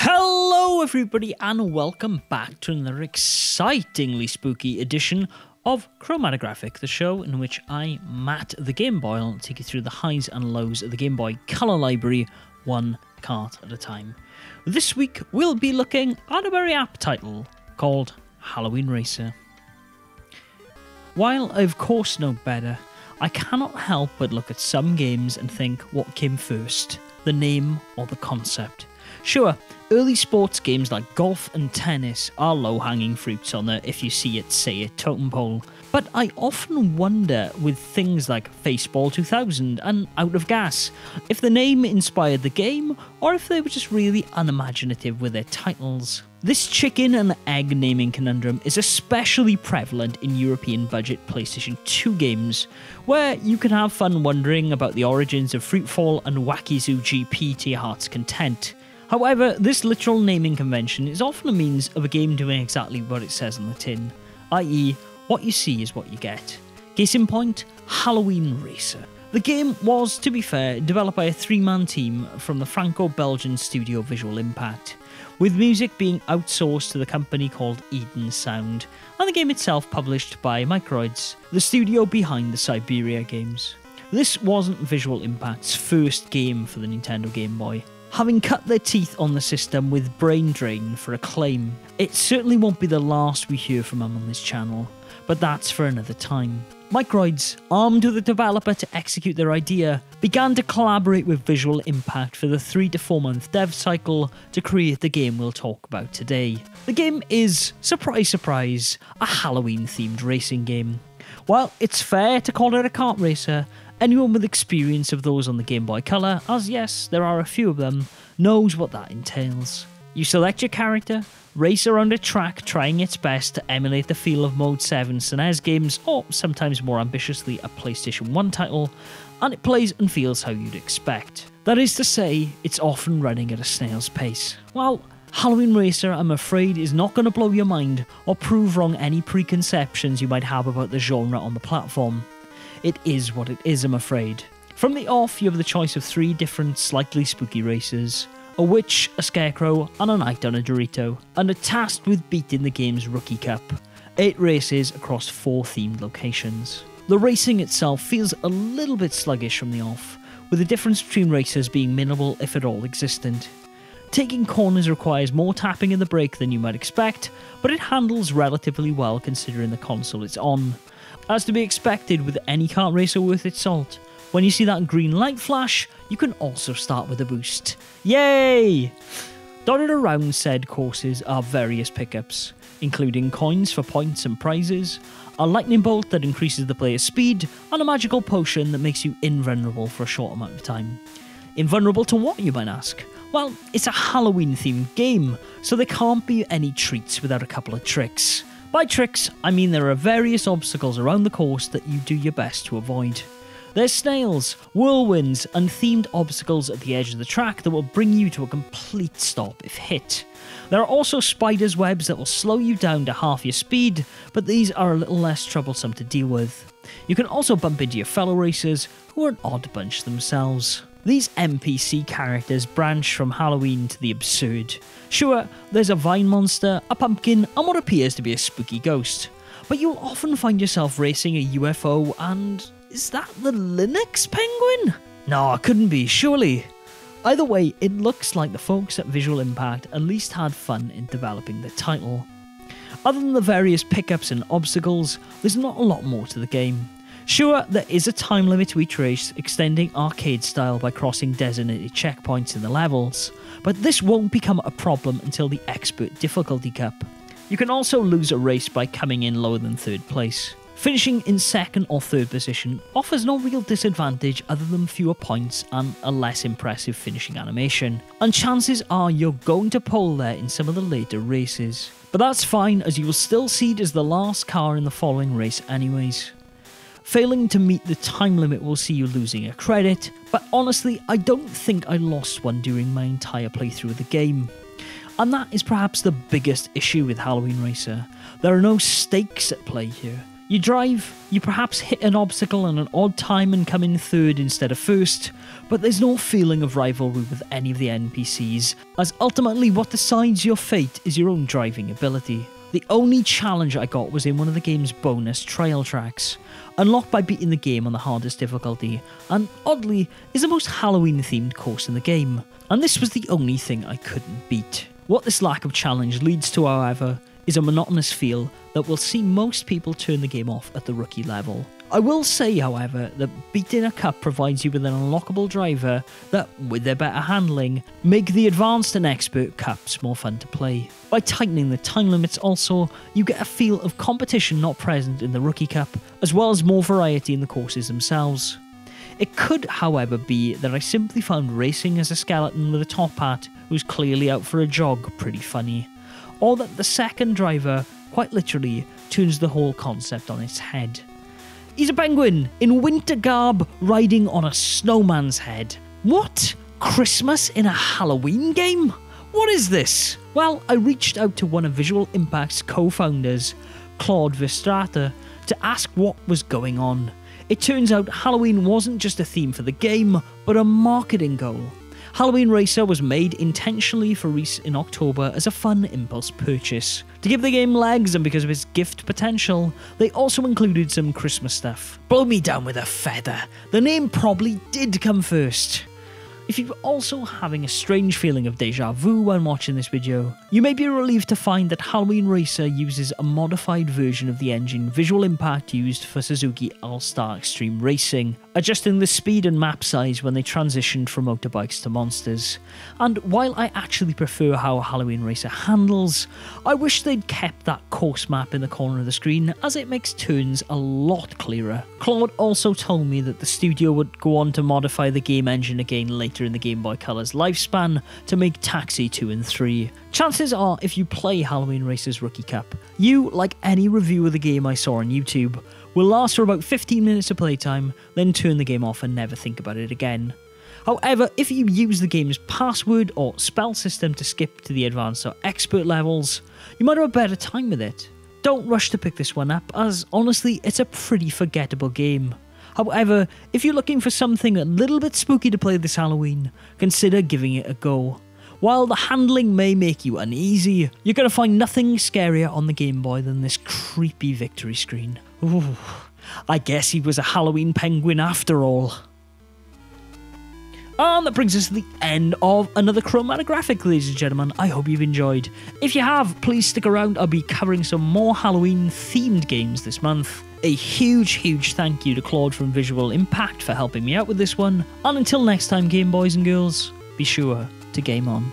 Hello everybody and welcome back to another excitingly spooky edition of Chromatographic, the show in which I, Matt the GameBoyle, take you through the highs and lows of the Game Boy colour library, one card at a time. This week we'll be looking at a very apt title called Halloween Racer. While I of course know better, I cannot help but look at some games and think what came first, the name or the concept. Sure, early sports games like golf and tennis are low-hanging fruits on the if you see it, say it totem pole, but I often wonder with things like Baseball 2000 and Out of Gas, if the name inspired the game or if they were just really unimaginative with their titles. This chicken and egg naming conundrum is especially prevalent in European budget PlayStation 2 games, where you can have fun wondering about the origins of Fruitfall and Wacky Zoo GP to your heart's content. However, this literal naming convention is often a means of a game doing exactly what it says on the tin, i.e. what you see is what you get. Case in point, Halloween Racer. The game was, to be fair, developed by a three-man team from the Franco-Belgian studio Visual Impact, with music being outsourced to the company called Eden Sound, and the game itself published by Microïds, the studio behind the Siberia games. This wasn't Visual Impact's first game for the Nintendo Game Boy. Having cut their teeth on the system with Brain Drain for acclaim, it certainly won't be the last we hear from them on this channel, but that's for another time. Microïds, armed with a developer to execute their idea, began to collaborate with Visual Impact for the 3 to 4 month dev cycle to create the game we'll talk about today. The game is, surprise surprise, a Halloween-themed racing game. While it's fair to call it a kart racer, anyone with experience of those on the Game Boy Color, as yes, there are a few of them, knows what that entails. You select your character, race around a track trying its best to emulate the feel of Mode 7 SNES games, or sometimes more ambitiously a PlayStation 1 title, and it plays and feels how you'd expect. That is to say, it's often running at a snail's pace. Well, Halloween Racer, I'm afraid, is not going to blow your mind or prove wrong any preconceptions you might have about the genre on the platform. It is what it is, I'm afraid. From the off, you have the choice of 3 different slightly spooky races, a witch, a scarecrow, and a knight on a Dorito, and are tasked with beating the game's Rookie Cup. 8 races across 4 themed locations. The racing itself feels a little bit sluggish from the off, with the difference between races being minimal if at all existent. Taking corners requires more tapping in the brake than you might expect, but it handles relatively well considering the console it's on. As to be expected with any kart racer worth its salt, when you see that green light flash, you can also start with a boost. Yay! Dotted around said courses are various pickups, including coins for points and prizes, a lightning bolt that increases the player's speed, and a magical potion that makes you invulnerable for a short amount of time. Invulnerable to what, you might ask? Well, it's a Halloween-themed game, so there can't be any treats without a couple of tricks. By tricks, I mean there are various obstacles around the course that you do your best to avoid. There's snails, whirlwinds, and themed obstacles at the edge of the track that will bring you to a complete stop if hit. There are also spiders' webs that will slow you down to half your speed, but these are a little less troublesome to deal with. You can also bump into your fellow racers, who are an odd bunch themselves. These NPC characters branch from Halloween to the absurd. Sure, there's a vine monster, a pumpkin, and what appears to be a spooky ghost. But you'll often find yourself racing a UFO and... is that the Linux penguin? No, it couldn't be, surely. Either way, it looks like the folks at Visual Impact at least had fun in developing the title. Other than the various pickups and obstacles, there's not a lot more to the game. Sure, there is a time limit to each race, extending arcade style by crossing designated checkpoints in the levels, but this won't become a problem until the Expert Difficulty Cup. You can also lose a race by coming in lower than 3rd place. Finishing in 2nd or 3rd position offers no real disadvantage other than fewer points and a less impressive finishing animation, and chances are you're going to pole there in some of the later races. But that's fine, as you will still seed as the last car in the following race anyways. Failing to meet the time limit will see you losing a credit, but honestly I don't think I lost one during my entire playthrough of the game. And that is perhaps the biggest issue with Halloween Racer. There are no stakes at play here. You drive, you perhaps hit an obstacle at an odd time and come in third instead of first, but there's no feeling of rivalry with any of the NPCs, as ultimately what decides your fate is your own driving ability. The only challenge I got was in one of the game's bonus trail tracks, unlocked by beating the game on the hardest difficulty, and oddly, is the most Halloween-themed course in the game, and this was the only thing I couldn't beat. What this lack of challenge leads to, however, is a monotonous feel that will see most people turn the game off at the rookie level. I will say, however, that beating a cup provides you with an unlockable driver that, with their better handling, make the advanced and expert cups more fun to play. By tightening the time limits also, you get a feel of competition not present in the rookie cup, as well as more variety in the courses themselves. It could, however, be that I simply found racing as a skeleton with a top hat who's clearly out for a jog pretty funny, or that the second driver, quite literally, turns the whole concept on its head. He's a penguin in winter garb riding on a snowman's head. What? Christmas in a Halloween game? What is this? Well, I reached out to one of Visual Impact's co-founders, Claude Verstraete, to ask what was going on. It turns out Halloween wasn't just a theme for the game, but a marketing goal. Halloween Racer was made intentionally for release in October as a fun impulse purchase. To give the game legs and because of its gift potential, they also included some Christmas stuff. Blow me down with a feather. The name probably did come first. If you're also having a strange feeling of deja vu when watching this video, you may be relieved to find that Halloween Racer uses a modified version of the engine Visual Impact used for Suzuki All-Star Extreme Racing, adjusting the speed and map size when they transitioned from motorbikes to monsters. And while I actually prefer how Halloween Racer handles, I wish they'd kept that course map in the corner of the screen, as it makes turns a lot clearer. Claude also told me that the studio would go on to modify the game engine again later in the Game Boy Color's lifespan to make Taxi 2 and 3. Chances are, if you play Halloween Racer's Rookie Cup, you, like any review of the game I saw on YouTube, will last for about 15 minutes of playtime, then turn the game off and never think about it again. However, if you use the game's password or spell system to skip to the advanced or expert levels, you might have a better time with it. Don't rush to pick this one up, as honestly, it's a pretty forgettable game. However, if you're looking for something a little bit spooky to play this Halloween, consider giving it a go. While the handling may make you uneasy, you're going to find nothing scarier on the Game Boy than this creepy victory screen. Ooh, I guess he was a Halloween penguin after all. And that brings us to the end of another Chromatographic, ladies and gentlemen. I hope you've enjoyed. If you have, please stick around. I'll be covering some more Halloween-themed games this month. A huge thank you to Claude from Visual Impact for helping me out with this one. And until next time, Game Boys and Girls, be sure to game on.